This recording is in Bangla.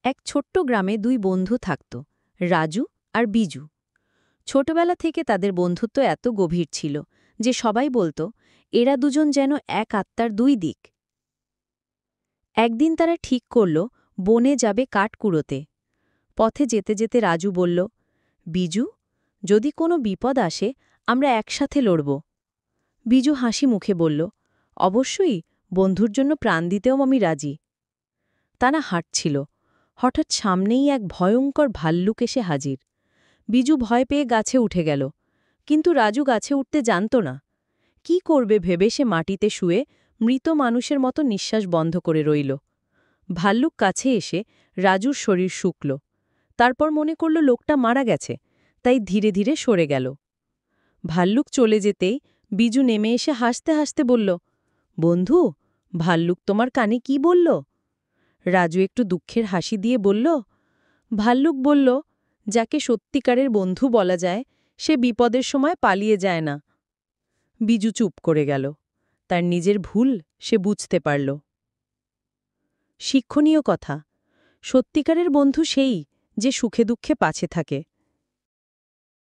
এক ছোট্ট গ্রামে দুই বন্ধু থাকত, রাজু আর বিজু। ছোটবেলা থেকে তাদের বন্ধুত্ব এত গভীর ছিল যে সবাই বলতো এরা দুজন যেন এক আত্মার দুই দিক। একদিন তারা ঠিক করল বনে যাবে কাঠ কুড়োতে। পথে যেতে যেতে রাজু বলল, বিজু, যদি কোনো বিপদ আসে আমরা একসাথে লড়ব। বিজু হাসি মুখে বলল, অবশ্যই, বন্ধুর জন্য প্রাণ দিতেও আমি রাজি। তারা হাঁটছিল, হঠাৎ সামনেই এক ভয়ঙ্কর ভাল্লুক এসে হাজির। বিজু ভয় পেয়ে গাছে উঠে গেল, কিন্তু রাজু গাছে উঠতে জানত না। কি করবে ভেবে সে মাটিতে শুয়ে মৃত মানুষের মতো নিঃশ্বাস বন্ধ করে রইল। ভাল্লুক কাছে এসে রাজুর শরীর শুকল। তারপর মনে করল লোকটা মারা গেছে, তাই ধীরে ধীরে সরে গেল। ভাল্লুক চলে যেতেই বিজু নেমে এসে হাসতে হাসতে বলল, বন্ধু, ভাল্লুক তোমার কানে কি বলল? রাজু একটু দুঃখের হাসি দিয়ে বলল, ভাল্লুক বলল, যাকে সত্যিকারের বন্ধু বলা যায় সে বিপদের সময় পালিয়ে যায় না। বিজু চুপ করে গেল। তার নিজের ভুল সে বুঝতে পারল। শিক্ষণীয় কথা, সত্যিকারের বন্ধু সেই যে সুখে দুঃখে পাশে থাকে।